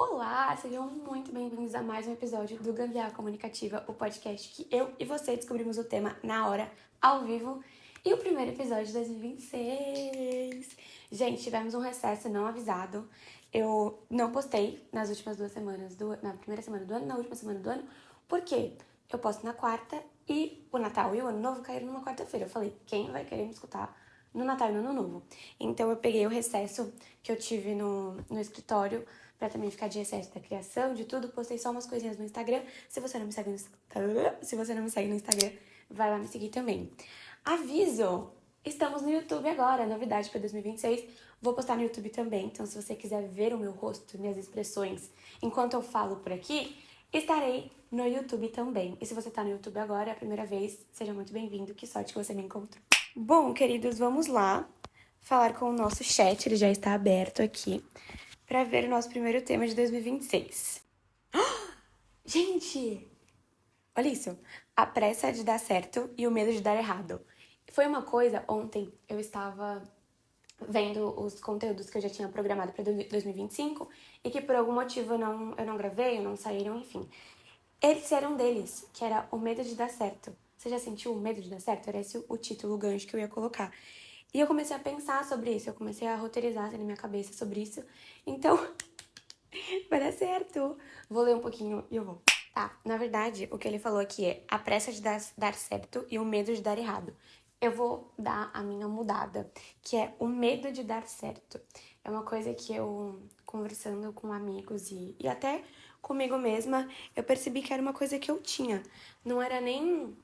Olá, sejam muito bem-vindos a mais um episódio do Gambiarra Comunicativa, o podcast que eu e você descobrimos o tema na hora, ao vivo, e o primeiro episódio de 2026. Gente, tivemos um recesso não avisado. Eu não postei nas últimas 2 semanas, na primeira semana do ano, na última semana do ano, porque eu posto na quarta e o Natal e o Ano Novo caíram numa quarta-feira. Eu falei, quem vai querer me escutar no Natal e no Ano Novo? Então eu peguei o recesso que eu tive no escritório pra também ficar de recesso da criação, de tudo. Postei só umas coisinhas no Instagram. Se você não me segue no Instagram, vai lá me seguir também. Aviso! Estamos no YouTube agora, novidade para 2026. Vou postar no YouTube também, então se você quiser ver o meu rosto, minhas expressões, enquanto eu falo por aqui, estarei no YouTube também. E se você tá no YouTube agora, é a primeira vez, seja muito bem-vindo, que sorte que você me encontrou. Bom, queridos, vamos lá falar com o nosso chat, ele já está aberto aqui, para ver o nosso primeiro tema de 2026. Gente, olha isso. A pressa de dar certo e o medo de dar errado. Foi uma coisa, ontem eu estava vendo os conteúdos que eu já tinha programado para 2025 e que por algum motivo eu não gravei, não saíram, enfim. Esse era um deles, que era o medo de dar certo. Você já sentiu o medo de dar certo? Era esse o título, o gancho que eu ia colocar. E eu comecei a pensar sobre isso, eu comecei a roteirizar assim, na minha cabeça sobre isso. Então, vai dar certo. Vou ler um pouquinho e eu vou. Tá, na verdade, o que ele falou aqui é a pressa de dar certo e o medo de dar errado. Eu vou dar a minha mudada, que é o medo de dar certo. É uma coisa que eu, conversando com amigos e até comigo mesma, eu percebi que era uma coisa que eu tinha. Não era nem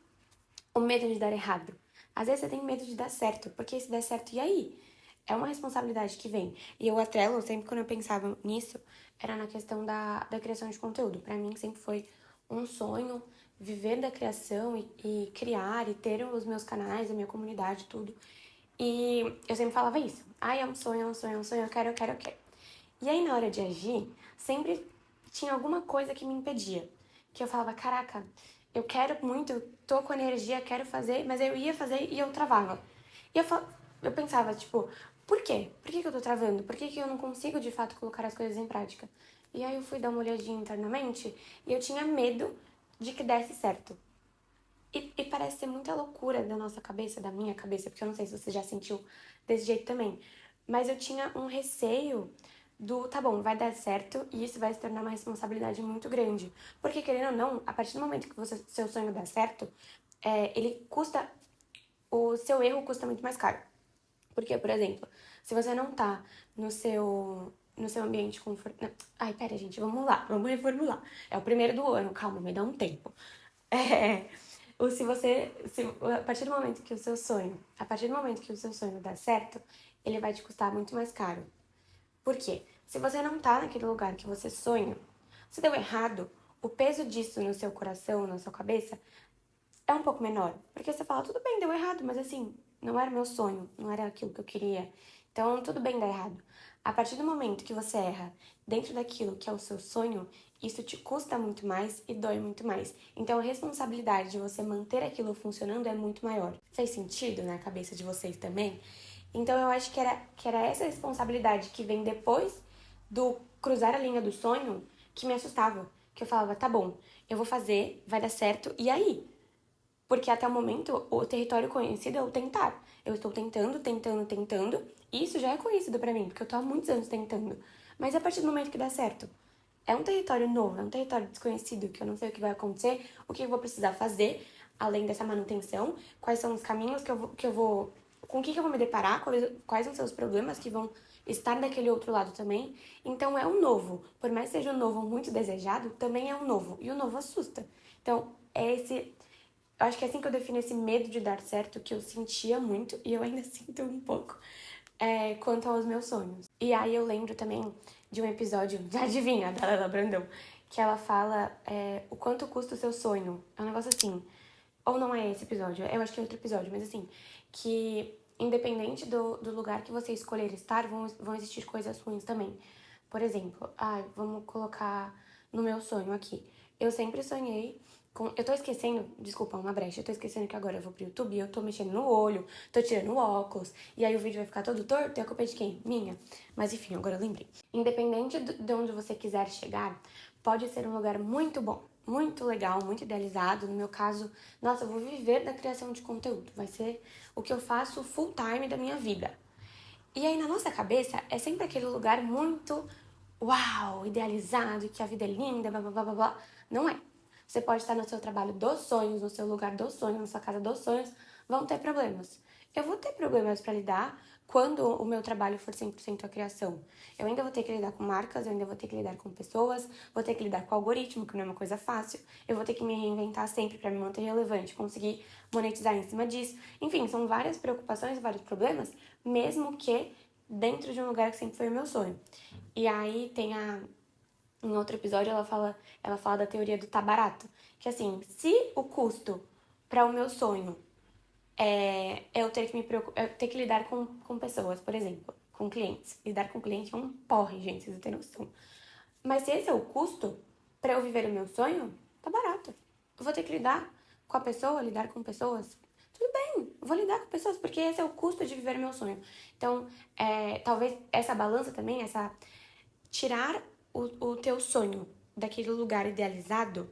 o medo de dar errado. Às vezes você tem medo de dar certo, porque se der certo, e aí? É uma responsabilidade que vem. E eu atrelo, sempre quando eu pensava nisso, era na questão da criação de conteúdo. Pra mim sempre foi um sonho viver da criação e criar e ter os meus canais, a minha comunidade, tudo. E eu sempre falava isso. Ai, é um sonho, é um sonho, é um sonho, eu quero, eu quero, eu quero. E aí, na hora de agir, sempre tinha alguma coisa que me impedia. Que eu falava, caraca, eu quero muito, eu tô com energia, quero fazer, mas eu ia fazer e eu travava. E eu pensava, tipo, por quê? Por que eu tô travando? Por que eu não consigo, de fato, colocar as coisas em prática? E aí eu fui dar uma olhadinha internamente e eu tinha medo de que desse certo. E parece ser muita loucura da nossa cabeça, da minha cabeça, porque eu não sei se você já sentiu desse jeito também. Mas eu tinha um receio do, tá bom, vai dar certo e isso vai se tornar uma responsabilidade muito grande. Porque, querendo ou não, a partir do momento que seu sonho dá certo, ele custa, o seu erro custa muito mais caro. Porque, por exemplo, se você não tá no seu ambiente confortável. Ai, pera, gente, vamos lá, vamos reformular. É o primeiro do ano, calma, me dá um tempo. É. A partir do momento que o seu sonho dá certo, ele vai te custar muito mais caro. Por quê? Se você não tá naquele lugar que você sonha, se deu errado, o peso disso no seu coração, na sua cabeça, é um pouco menor. Porque você fala, tudo bem, deu errado, mas assim, não era meu sonho, não era aquilo que eu queria. Então, tudo bem dar errado. A partir do momento que você erra dentro daquilo que é o seu sonho, isso te custa muito mais e dói muito mais. Então, a responsabilidade de você manter aquilo funcionando é muito maior. Fez sentido na cabeça de vocês também? Então, eu acho que era essa responsabilidade que vem depois do cruzar a linha do sonho que me assustava. Que eu falava, tá bom, eu vou fazer, vai dar certo, e aí? Porque até o momento, o território conhecido é o tentar. Eu estou tentando, tentando, tentando. E isso já é conhecido pra mim, porque eu tô há muitos anos tentando. Mas a partir do momento que dá certo, é um território novo, é um território desconhecido, que eu não sei o que vai acontecer, o que eu vou precisar fazer, além dessa manutenção, quais são os caminhos com o que eu vou me deparar, quais vão ser os problemas que vão estar daquele outro lado também. Então é um novo. Por mais que seja um novo muito desejado, também é um novo. E o novo assusta. Então, eu acho que é assim que eu defino esse medo de dar certo, que eu sentia muito, e eu ainda sinto um pouco, quanto aos meus sonhos. E aí eu lembro também de um episódio, adivinha, da Lela Brandão, que ela fala o quanto custa o seu sonho. É um negócio assim. Ou não é esse episódio, eu acho que é outro episódio, mas assim, que independente do lugar que você escolher estar, vão existir coisas ruins também. Por exemplo, vamos colocar no meu sonho aqui. Eu sempre sonhei Eu tô esquecendo, desculpa, uma brecha, eu tô esquecendo que agora eu vou pro YouTube e eu tô mexendo no olho, tô tirando o óculos, e aí o vídeo vai ficar todo torto e a culpa é de quem? Minha. Mas enfim, agora eu lembrei. Independente de onde você quiser chegar, pode ser um lugar muito bom, muito legal, muito idealizado. No meu caso, nossa, eu vou viver da criação de conteúdo, vai ser o que eu faço full time da minha vida. E aí na nossa cabeça é sempre aquele lugar muito uau, idealizado, que a vida é linda, blá blá blá blá blá. Não é. Você pode estar no seu trabalho dos sonhos, no seu lugar dos sonhos, na sua casa dos sonhos, vão ter problemas. Eu vou ter problemas para lidar quando o meu trabalho for 100% a criação. Eu ainda vou ter que lidar com marcas, eu ainda vou ter que lidar com pessoas, vou ter que lidar com o algoritmo, que não é uma coisa fácil. Eu vou ter que me reinventar sempre para me manter relevante, conseguir monetizar em cima disso. Enfim, são várias preocupações, vários problemas, mesmo que dentro de um lugar que sempre foi o meu sonho. E aí tem em outro episódio ela fala da teoria do tá barato, que assim, se o custo para o meu sonho é eu ter que ter que lidar com pessoas, por exemplo, com clientes. Lidar com cliente é um porre, gente, vocês não têm noção. Mas se esse é o custo para eu viver o meu sonho, tá barato. Eu vou ter que lidar com a pessoa, lidar com pessoas. Tudo bem, eu vou lidar com pessoas, porque esse é o custo de viver o meu sonho. Então, talvez essa balança também, essa tirar o teu sonho daquele lugar idealizado,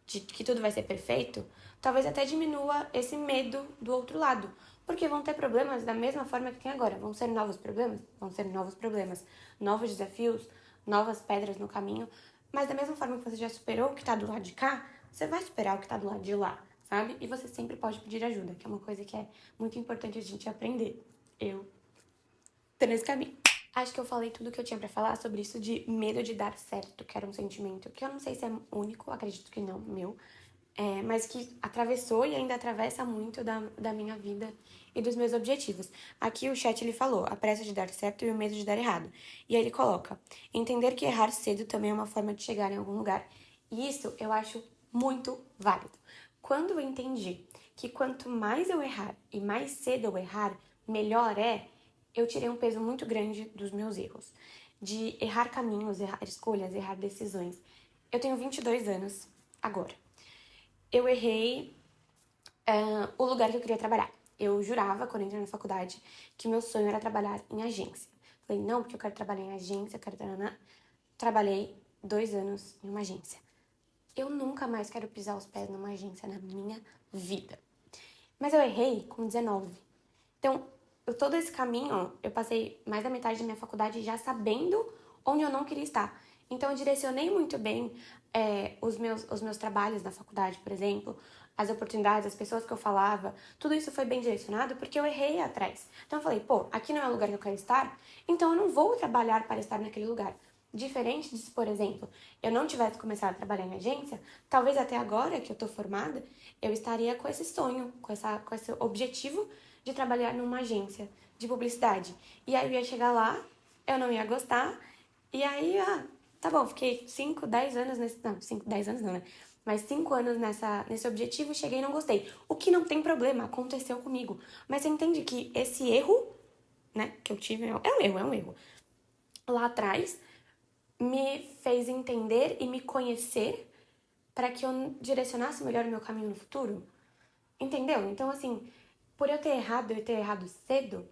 de que tudo vai ser perfeito, talvez até diminua esse medo do outro lado. Porque vão ter problemas da mesma forma que tem agora. Vão ser novos problemas? Vão ser novos problemas. Novos desafios, novas pedras no caminho. Mas da mesma forma que você já superou o que tá do lado de cá, você vai superar o que tá do lado de lá, sabe? E você sempre pode pedir ajuda, que é uma coisa que é muito importante a gente aprender. Eu tô nesse caminho. Acho que eu falei tudo que eu tinha pra falar sobre isso de medo de dar certo, que era um sentimento que eu não sei se é único, acredito que não, meu, mas que atravessou e ainda atravessa muito da minha vida e dos meus objetivos. Aqui o chat ele falou, a pressa de dar certo e o medo de dar errado. E aí ele coloca, entender que errar cedo também é uma forma de chegar em algum lugar. E isso eu acho muito válido. Quando eu entendi que quanto mais eu errar e mais cedo eu errar, melhor é, eu tirei um peso muito grande dos meus erros. De errar caminhos, errar escolhas, errar decisões. Eu tenho 22 anos agora. Eu errei o lugar que eu queria trabalhar. Eu jurava, quando entrei na faculdade, que meu sonho era trabalhar em agência. Falei, não, porque eu quero trabalhar em agência, eu quero trabalhar. Trabalhei 2 anos em uma agência. Eu nunca mais quero pisar os pés numa agência na minha vida. Mas eu errei com 19. Então, todo esse caminho, eu passei mais da metade da minha faculdade já sabendo onde eu não queria estar. Então, eu direcionei muito bem os meus trabalhos na faculdade, por exemplo, as oportunidades, as pessoas que eu falava, tudo isso foi bem direcionado porque eu errei atrás. Então, eu falei, pô, aqui não é o lugar que eu quero estar, então eu não vou trabalhar para estar naquele lugar. Diferente de se, por exemplo, eu não tivesse começado a trabalhar em agência, talvez até agora que eu tô formada, eu estaria com esse sonho, com esse objetivo de trabalhar numa agência de publicidade. E aí eu ia chegar lá, eu não ia gostar, e aí, tá bom, fiquei 5, 10 anos nesse. Não, 5, 10 anos não, né? Mas 5 anos nesse objetivo, cheguei e não gostei. O que não tem problema, aconteceu comigo. Mas você entende que esse erro, né, que eu tive, é um erro. Lá atrás, me fez entender e me conhecer para que eu direcionasse melhor o meu caminho no futuro. Entendeu? Então, assim, por eu ter errado e ter errado cedo,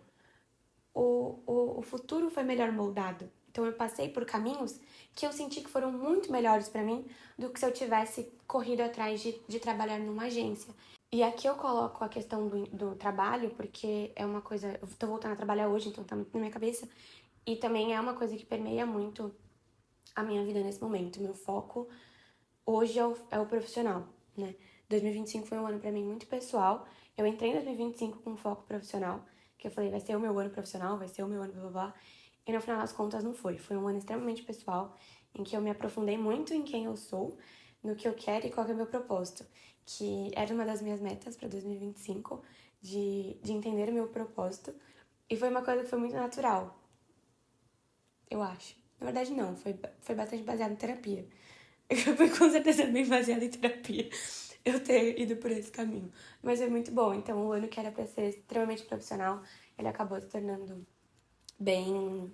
o futuro foi melhor moldado. Então, eu passei por caminhos que eu senti que foram muito melhores para mim do que se eu tivesse corrido atrás de trabalhar numa agência. E aqui eu coloco a questão do trabalho, porque é uma coisa. Eu tô voltando a trabalhar hoje, então tá muito na minha cabeça. E também é uma coisa que permeia muito a minha vida nesse momento. Meu foco hoje é o profissional, né? 2025 foi um ano pra mim muito pessoal. Eu entrei em 2025 com foco profissional, que eu falei, vai ser o meu ano profissional, vai ser o meu ano blá blá blá. E no final das contas não foi. Foi um ano extremamente pessoal, em que eu me aprofundei muito em quem eu sou, no que eu quero e qual é o meu propósito. Que era uma das minhas metas pra 2025, de entender o meu propósito. E foi uma coisa que foi muito natural, eu acho. Na verdade, não, foi bastante baseado em terapia. Foi com certeza bem baseado em terapia eu ter ido por esse caminho. Mas foi muito bom. Então, o ano que era pra ser extremamente profissional, ele acabou se tornando bem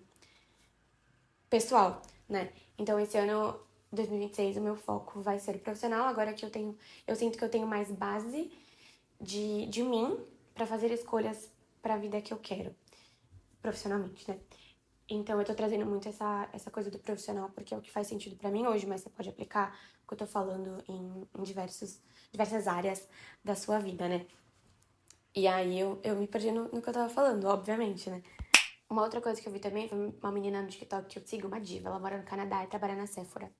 pessoal, né? Então, esse ano 2026 o meu foco vai ser profissional, agora que eu sinto que eu tenho mais base de mim pra fazer escolhas pra vida que eu quero, profissionalmente, né? Então eu tô trazendo muito essa coisa do profissional, porque é o que faz sentido pra mim hoje, mas você pode aplicar o que eu tô falando em diversas áreas da sua vida, né? E aí eu me perdi no que eu tava falando, obviamente, né? Uma outra coisa que eu vi também foi uma menina no TikTok que eu sigo, uma diva. Ela mora no Canadá e trabalha na Sephora.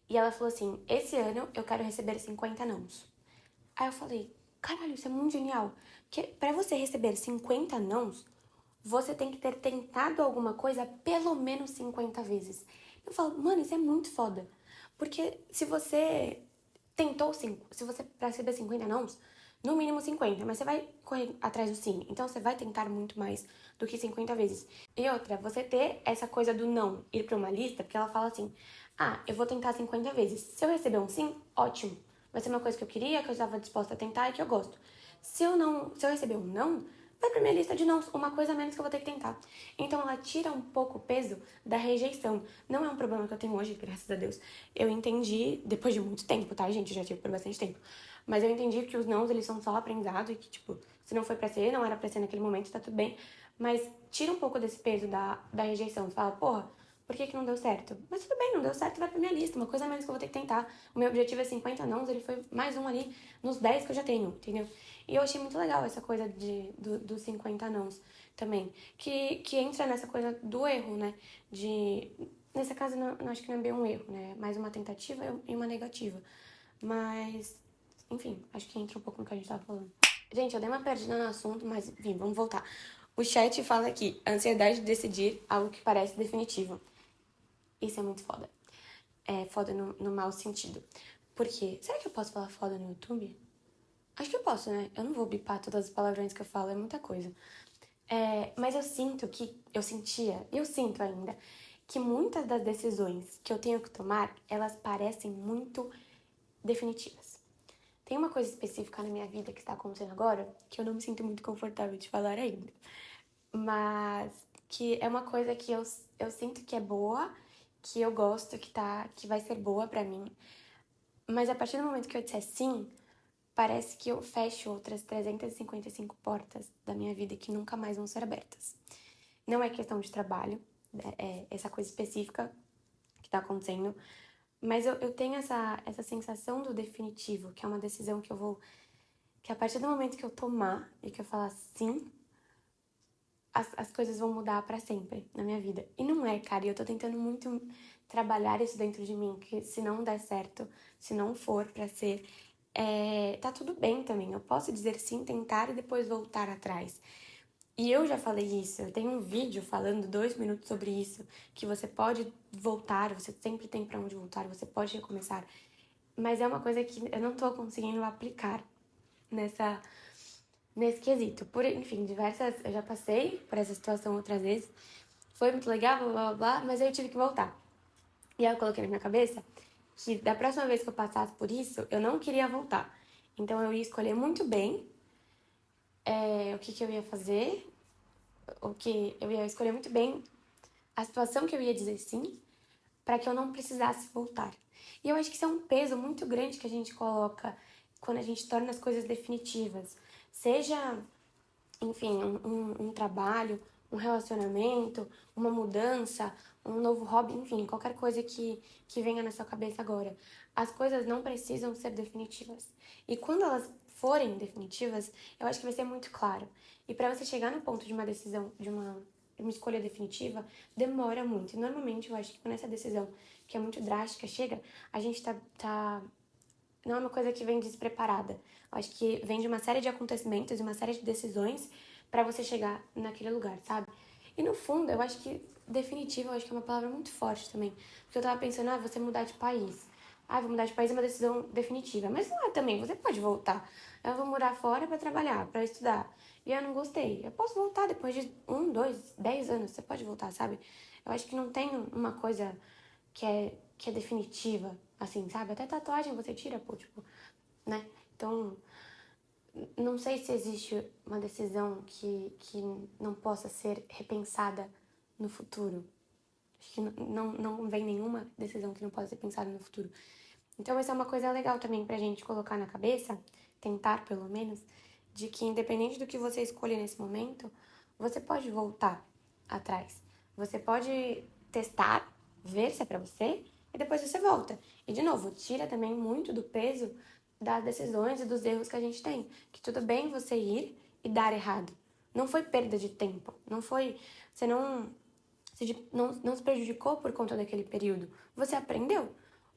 E ela falou assim, esse ano eu quero receber 50 nãos. Aí eu falei, caralho, isso é muito genial. Porque pra você receber 50 nãos, você tem que ter tentado alguma coisa pelo menos 50 vezes. Eu falo, mano, isso é muito foda. Porque se você tentou cinco, se você pra receber 50 nãos, no mínimo 50, mas você vai correr atrás do sim. Então você vai tentar muito mais do que 50 vezes. E outra, você ter essa coisa do não ir pra uma lista, porque ela fala assim: ah, eu vou tentar 50 vezes. Se eu receber um sim, ótimo. Vai ser uma coisa que eu queria, que eu estava disposta a tentar e que eu gosto. Se eu receber um não, vai pra minha lista de nãos, uma coisa a menos que eu vou ter que tentar. Então ela tira um pouco o peso da rejeição. Não é um problema que eu tenho hoje, graças a Deus. Eu entendi, depois de muito tempo, tá, gente? Eu já tive por bastante tempo. Mas eu entendi que os nãos, eles são só aprendizado e que, tipo, se não foi pra ser, não era pra ser naquele momento, tá tudo bem. Mas tira um pouco desse peso da rejeição. Você fala, porra, por que não deu certo? Mas tudo bem, não deu certo, vai pra minha lista. Uma coisa a menos que eu vou ter que tentar. O meu objetivo é 50 nãos, ele foi mais um ali nos 10 que eu já tenho, entendeu? E eu achei muito legal essa coisa dos 50 nãos também. Que entra nessa coisa do erro, né? Nesse caso, não acho que não é bem um erro, né? Mais uma tentativa e uma negativa. Mas, enfim, acho que entra um pouco no que a gente tava falando. Gente, eu dei uma perdida no assunto, mas, enfim, vamos voltar. O chat fala aqui, ansiedade de decidir algo que parece definitivo. Isso é muito foda. É foda no mau sentido. Por quê? Será que eu posso falar foda no YouTube? Acho que eu posso, né? Eu não vou bipar todas as palavrões que eu falo, é muita coisa. Mas eu sinto que, eu sentia, e eu sinto ainda, que muitas das decisões que eu tenho que tomar, elas parecem muito definitivas. Tem uma coisa específica na minha vida que está acontecendo agora, que eu não me sinto muito confortável de falar ainda. Mas que é uma coisa que eu sinto que é boa, que eu gosto, que vai ser boa pra mim. Mas a partir do momento que eu disser sim, parece que eu fecho outras 355 portas da minha vida que nunca mais vão ser abertas. Não é questão de trabalho, é essa coisa específica que tá acontecendo, mas eu tenho essa sensação do definitivo, que é uma decisão que eu vou. Que a partir do momento que eu tomar e que eu falar sim, as coisas vão mudar pra sempre na minha vida. E não é, cara, e eu tô tentando muito trabalhar isso dentro de mim, que se não der certo, se não for pra ser, tá tudo bem também. Eu posso dizer sim, tentar e depois voltar atrás. E eu já falei isso, eu tenho um vídeo falando 2 minutos sobre isso, que você pode voltar, você sempre tem pra onde voltar, você pode recomeçar. Mas é uma coisa que eu não tô conseguindo aplicar nesse quesito. Enfim, eu já passei por essa situação outras vezes. Foi muito legal, blá, blá, blá, mas aí eu tive que voltar. E aí eu coloquei na minha cabeça que da próxima vez que eu passasse por isso, eu não queria voltar. Então eu ia escolher muito bem o que eu ia fazer, o que eu ia escolher muito bem a situação que eu ia dizer sim, para que eu não precisasse voltar. E eu acho que isso é um peso muito grande que a gente coloca quando a gente torna as coisas definitivas. Seja, enfim, um trabalho, um relacionamento, uma mudança, um novo hobby, enfim, qualquer coisa que venha na sua cabeça agora. As coisas não precisam ser definitivas. E quando elas forem definitivas, eu acho que vai ser muito claro. E para você chegar no ponto de uma decisão, de uma escolha definitiva, demora muito. E normalmente eu acho que quando essa decisão, que é muito drástica, chega, a gente não é uma coisa que vem despreparada. Eu acho que vem de uma série de acontecimentos e uma série de decisões pra você chegar naquele lugar, sabe? E no fundo, eu acho que definitivo, eu acho que é uma palavra muito forte também. Porque eu tava pensando, você mudar de país. Vou mudar de país é uma decisão definitiva. Mas não é também, você pode voltar. Eu vou morar fora pra trabalhar, pra estudar. E eu não gostei. Eu posso voltar depois de 1, 2, 10 anos. Você pode voltar, sabe? Eu acho que não tem uma coisa que é definitiva, assim, sabe? Até tatuagem você tira, pô, tipo, né? Então, não sei se existe uma decisão que não possa ser repensada no futuro. Acho que não vem nenhuma decisão que não possa ser pensada no futuro. Então, essa é uma coisa legal também pra gente colocar na cabeça, tentar pelo menos, de que independente do que você escolher nesse momento, você pode voltar atrás. Você pode testar, ver se é pra você, e depois você volta. E, de novo, tira também muito do peso das decisões e dos erros que a gente tem. Que tudo bem você ir e dar errado. Não foi perda de tempo. Não foi... Você não se prejudicou por conta daquele período. Você aprendeu.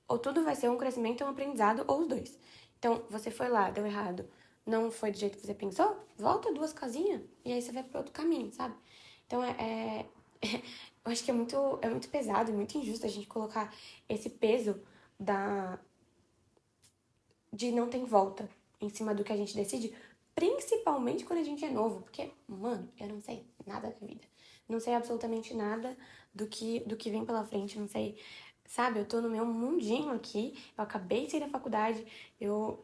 Ou tudo vai ser um crescimento e um aprendizado, ou os dois. Então, você foi lá, deu errado, não foi do jeito que você pensou, volta 2 casinhas e aí você vai para outro caminho, sabe? Então, eu acho que é muito pesado e muito injusto a gente colocar esse peso da, de não ter volta em cima do que a gente decide, principalmente quando a gente é novo, porque, mano, eu não sei nada da vida. Não sei absolutamente nada do que vem pela frente, não sei, sabe? Eu tô no meu mundinho aqui, eu acabei de sair da faculdade,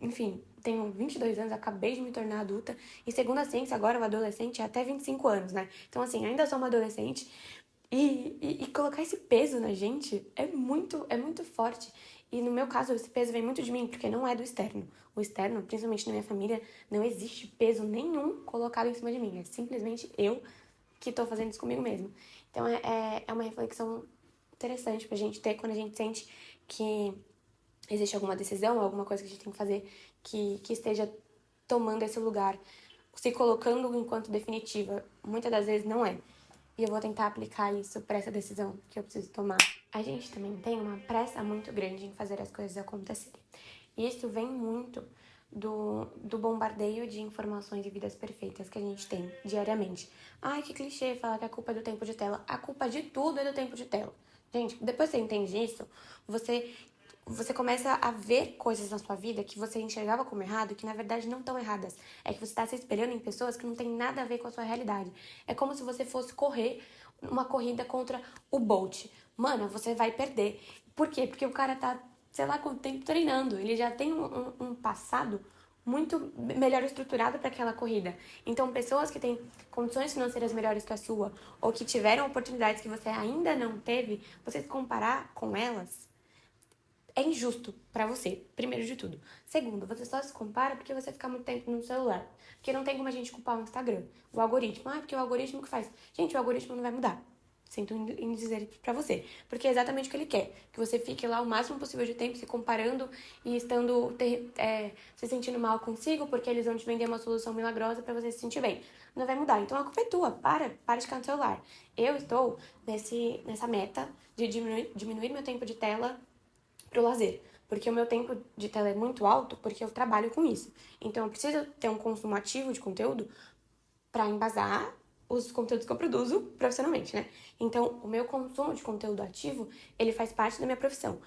enfim, tenho 22 anos, acabei de me tornar adulta, e segundo a ciência, agora o adolescente é até 25 anos, né? Então, assim, ainda sou uma adolescente, e colocar esse peso na gente é muito forte. E no meu caso, esse peso vem muito de mim, porque não é do externo. O externo, principalmente na minha família, não existe peso nenhum colocado em cima de mim. É simplesmente eu que tô fazendo isso comigo mesmo. Então é uma reflexão interessante pra gente ter quando a gente sente que existe alguma decisão, alguma coisa que a gente tem que fazer que esteja tomando esse lugar, se colocando enquanto definitiva. Muitas das vezes não é. E eu vou tentar aplicar isso para essa decisão que eu preciso tomar. A gente também tem uma pressa muito grande em fazer as coisas acontecerem. E isso vem muito do bombardeio de informações e vidas perfeitas que a gente tem diariamente. Ai, que clichê falar que a culpa é do tempo de tela. A culpa de tudo é do tempo de tela. Gente, depois que você entende isso, você começa a ver coisas na sua vida que você enxergava como errado, que na verdade não estão erradas. É que você está se espelhando em pessoas que não tem nada a ver com a sua realidade. É como se você fosse correr uma corrida contra o Bolt. Mano, você vai perder. Por quê? Porque o cara tá, sei lá quanto tempo treinando. Ele já tem um passado muito melhor estruturado para aquela corrida. Então, pessoas que têm condições financeiras melhores que a sua, ou que tiveram oportunidades que você ainda não teve, você se comparar com elas é injusto pra você, primeiro de tudo. Segundo, você só se compara porque você fica muito tempo no celular. Porque não tem como a gente culpar o Instagram, o algoritmo. Ah, porque é o algoritmo que faz. Gente, o algoritmo não vai mudar. Sinto em dizer pra você. Porque é exatamente o que ele quer. Que você fique lá o máximo possível de tempo se comparando e se sentindo mal consigo, porque eles vão te vender uma solução milagrosa pra você se sentir bem. Não vai mudar. Então a culpa é tua. Para de ficar no celular. Eu estou nessa meta de diminuir meu tempo de tela pro lazer. Porque o meu tempo de tela é muito alto porque eu trabalho com isso. Então eu preciso ter um consumo ativo de conteúdo para embasar os conteúdos que eu produzo profissionalmente, né? Então, o meu consumo de conteúdo ativo, ele faz parte da minha profissão.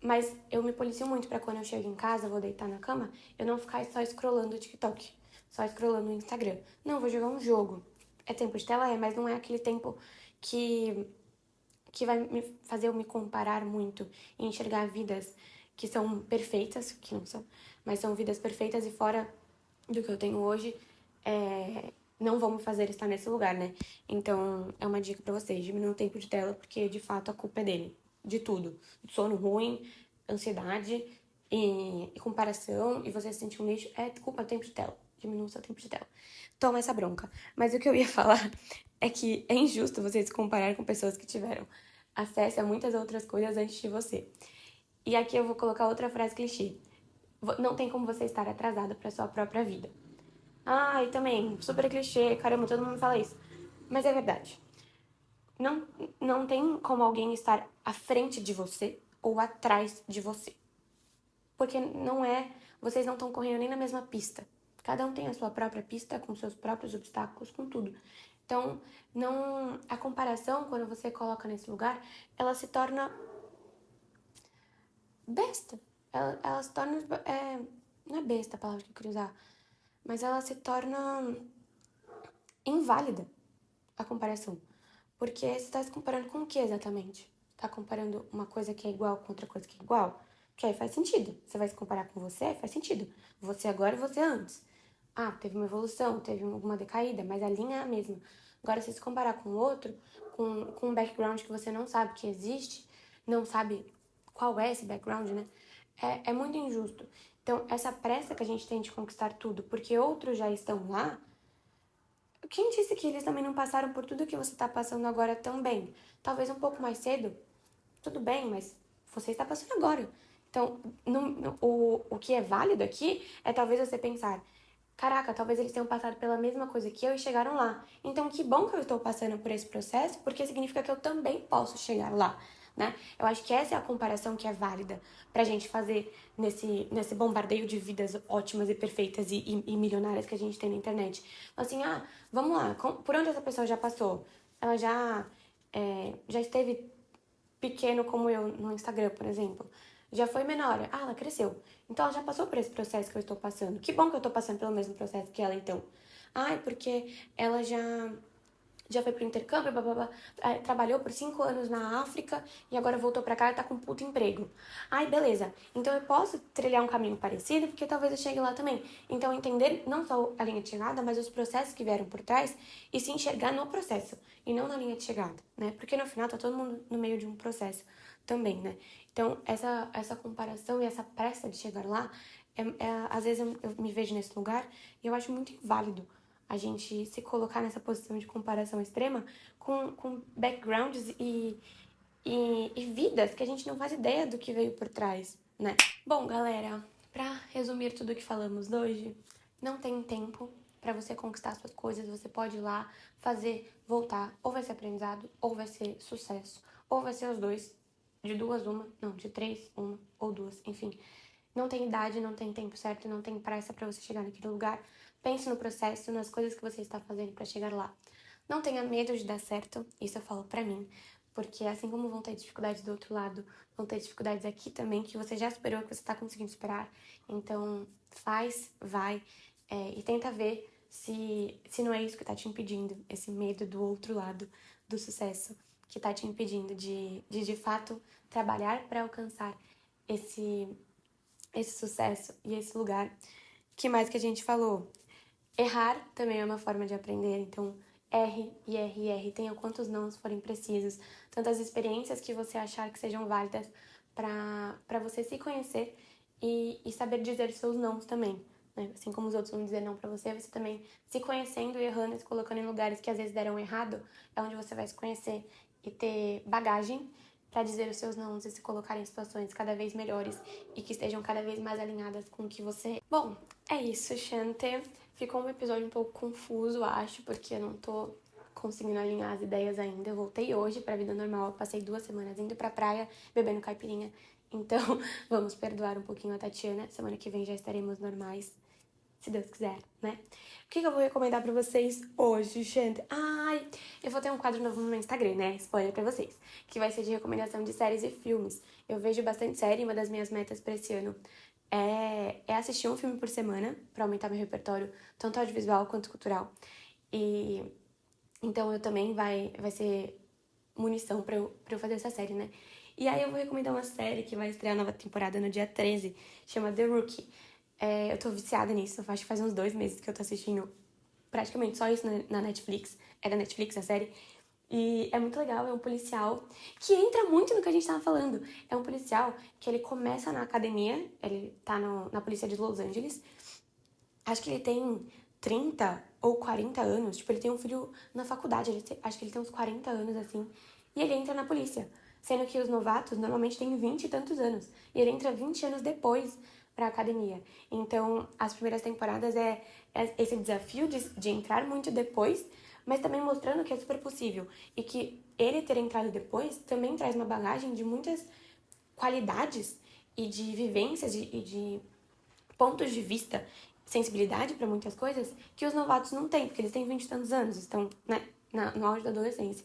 Mas eu me policio muito para quando eu chego em casa, vou deitar na cama, eu não ficar só scrollando o TikTok, só scrollando o Instagram. Não, eu vou jogar um jogo. É tempo de tela? É, mas não é aquele tempo que vai me fazer eu me comparar muito e enxergar vidas que são perfeitas, que não são, mas são vidas perfeitas e fora do que eu tenho hoje, não vão me fazer estar nesse lugar, né? Então, é uma dica pra vocês, diminua o tempo de tela, porque de fato a culpa é dele, de tudo. Sono ruim, ansiedade e comparação, e você se sentir um lixo, é culpa do tempo de tela. Diminua o seu tempo de tela. Toma essa bronca. Mas o que eu ia falar é que é injusto você se comparar com pessoas que tiveram acesso a muitas outras coisas antes de você. E aqui eu vou colocar outra frase clichê. Não tem como você estar atrasada para sua própria vida. Ah, e também, super clichê, caramba, todo mundo fala isso. Mas é verdade. Não, não tem como alguém estar à frente de você ou atrás de você. Porque não é. Vocês não estão correndo nem na mesma pista. Cada um tem a sua própria pista, com seus próprios obstáculos, com tudo. Então, não. A comparação, quando você coloca nesse lugar, ela se torna besta. Ela se torna. Não é besta a palavra que eu queria usar. Mas ela se torna inválida a comparação. Porque você está se comparando com o que exatamente? Está comparando uma coisa que é igual com outra coisa que é igual? Que aí faz sentido. Você vai se comparar com você? Faz sentido. Você agora e você antes. Ah, teve uma evolução, teve alguma decaída, mas a linha é a mesma. Agora, se comparar com o outro, com um background que você não sabe que existe, não sabe qual é esse background, né? É muito injusto. Então, essa pressa que a gente tem de conquistar tudo, porque outros já estão lá, quem disse que eles também não passaram por tudo que você está passando agora também? Talvez um pouco mais cedo, tudo bem, mas você está passando agora. Então, o que é válido aqui é talvez você pensar, caraca, talvez eles tenham passado pela mesma coisa que eu e chegaram lá. Então, que bom que eu estou passando por esse processo, porque significa que eu também posso chegar lá, né? Eu acho que essa é a comparação que é válida pra gente fazer nesse bombardeio de vidas ótimas e perfeitas e milionárias que a gente tem na internet. Assim, vamos lá, por onde essa pessoa já passou? Ela já esteve pequeno como eu no Instagram, por exemplo. Já foi menor. Ela cresceu. Então ela já passou por esse processo que eu estou passando. Que bom que eu estou passando pelo mesmo processo que ela, então. Porque ela já foi pro intercâmbio, blá, blá, blá, trabalhou por 5 anos na África e agora voltou pra cá e tá com um puto emprego. Beleza. Então eu posso trilhar um caminho parecido porque talvez eu chegue lá também. Então entender não só a linha de chegada, mas os processos que vieram por trás e se enxergar no processo e não na linha de chegada, né? Porque no final tá todo mundo no meio de um processo também, né? Então essa comparação e essa pressa de chegar lá, às vezes eu me vejo nesse lugar e eu acho muito inválido a gente se colocar nessa posição de comparação extrema com backgrounds e vidas que a gente não faz ideia do que veio por trás, né? Bom, galera, pra resumir tudo o que falamos hoje, não tem tempo pra você conquistar suas coisas, você pode ir lá, fazer, voltar, ou vai ser aprendizado, ou vai ser sucesso, ou vai ser os dois, de duas uma, não, de três uma, ou duas, enfim. Não tem idade, não tem tempo certo, não tem pressa pra você chegar naquele lugar. Pense no processo, nas coisas que você está fazendo pra chegar lá. Não tenha medo de dar certo, isso eu falo pra mim, porque assim como vão ter dificuldades do outro lado, vão ter dificuldades aqui também que você já esperou, que você tá conseguindo superar. Então, faz, vai, e tenta ver se não é isso que tá te impedindo, esse medo do outro lado do sucesso, que tá te impedindo de fato trabalhar pra alcançar esse sucesso e esse lugar. Que mais que a gente falou? Errar também é uma forma de aprender, então erre e erre e erre, tenha quantos nãos forem precisos, tantas experiências que você achar que sejam válidas para você se conhecer e saber dizer seus nãos também, né? Assim como os outros vão dizer não pra você, você também se conhecendo e errando e se colocando em lugares que às vezes deram errado, é onde você vai se conhecer e ter bagagem para dizer os seus nãos e se colocar em situações cada vez melhores e que estejam cada vez mais alinhadas com o que você é. Bom, é isso, gente. Ficou um episódio um pouco confuso, acho, porque eu não tô conseguindo alinhar as ideias ainda. Eu voltei hoje pra vida normal, passei 2 semanas indo pra praia, bebendo caipirinha. Então, vamos perdoar um pouquinho a Tatiana. Semana que vem já estaremos normais, se Deus quiser, né? O que eu vou recomendar pra vocês hoje, gente? Eu vou ter um quadro novo no meu Instagram, né? Spoiler pra vocês. Que vai ser de recomendação de séries e filmes. Eu vejo bastante série, uma das minhas metas pra esse ano é assistir um filme por semana, pra aumentar meu repertório, tanto audiovisual quanto cultural. E então eu também vai ser munição pra eu fazer essa série, né? E aí eu vou recomendar uma série que vai estrear a nova temporada no dia 13, chama The Rookie. Eu tô viciada nisso, acho que faz uns 2 meses que eu tô assistindo praticamente só isso na Netflix. É da Netflix a série. E é muito legal, é um policial que entra muito no que a gente tava falando. É um policial que ele começa na academia, ele tá na polícia de Los Angeles. Acho que ele tem 30 ou 40 anos. Tipo, ele tem um filho na faculdade, acho que ele tem uns 40 anos, assim. E ele entra na polícia. Sendo que os novatos normalmente têm 20 e tantos anos. E ele entra 20 anos depois pra academia. Então, as primeiras temporadas é esse desafio de entrar muito depois, mas também mostrando que é super possível. E que ele ter entrado depois também traz uma bagagem de muitas qualidades e de vivências e de pontos de vista, sensibilidade para muitas coisas que os novatos não têm, porque eles têm 20 e tantos anos, estão, né, no auge da adolescência.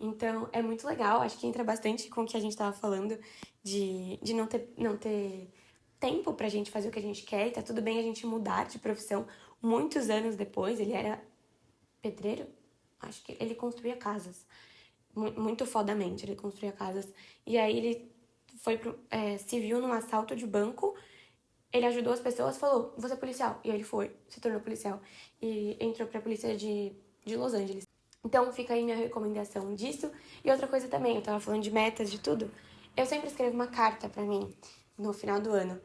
Então, é muito legal, acho que entra bastante com o que a gente estava falando de não ter tempo pra gente fazer o que a gente quer, e tá tudo bem a gente mudar de profissão muitos anos depois. Ele era pedreiro, acho que ele construía casas, muito fodamente, ele construía casas, e aí ele se viu num assalto de banco. Ele ajudou as pessoas, falou, você é policial. E ele foi, se tornou policial. E entrou pra polícia de Los Angeles. Então fica aí minha recomendação disso. E outra coisa também, eu tava falando de metas, de tudo. Eu sempre escrevo uma carta pra mim no final do ano.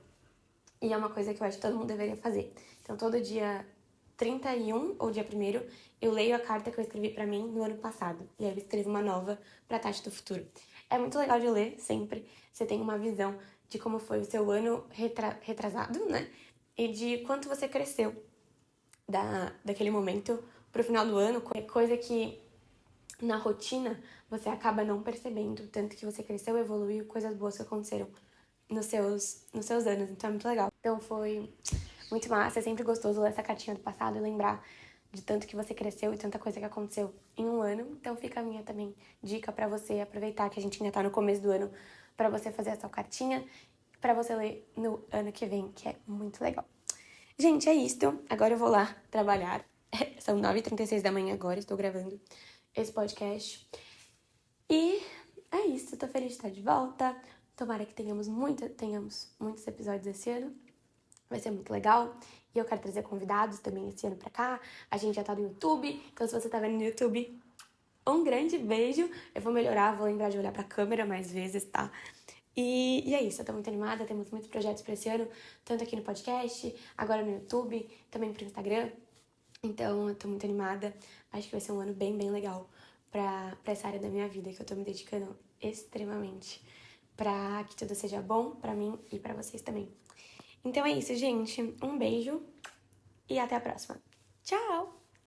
E é uma coisa que eu acho que todo mundo deveria fazer. Então todo dia 31 ou dia 1º, eu leio a carta que eu escrevi pra mim no ano passado. E aí eu escrevo uma nova pra Tati do futuro. É muito legal de ler sempre. Você tem uma visão de como foi o seu ano retrasado, né? E de quanto você cresceu daquele momento pro final do ano. É coisa que na rotina você acaba não percebendo. Tanto que você cresceu, evoluiu, coisas boas que aconteceram nos seus anos. Então é muito legal. Então foi muito massa, é sempre gostoso ler essa cartinha do passado e lembrar de tanto que você cresceu e tanta coisa que aconteceu em um ano. Então fica a minha também dica pra você aproveitar que a gente ainda tá no começo do ano pra você fazer essa cartinha pra você ler no ano que vem, que é muito legal. Gente, é isto. Agora eu vou lá trabalhar. São 9h36 da manhã agora, estou gravando esse podcast. E é isso, tô feliz de estar de volta. Tomara que tenhamos muitos episódios esse ano. Vai ser muito legal. E eu quero trazer convidados também esse ano pra cá. A gente já tá no YouTube, então se você tá vendo no YouTube, um grande beijo. Eu vou melhorar, vou lembrar de olhar pra câmera mais vezes, tá? E é isso, eu tô muito animada, temos muitos projetos pra esse ano, tanto aqui no podcast, agora no YouTube, também pro Instagram. Então eu tô muito animada, acho que vai ser um ano bem legal pra essa área da minha vida, que eu tô me dedicando extremamente pra que tudo seja bom pra mim e pra vocês também. Então é isso, gente. Um beijo e até a próxima. Tchau!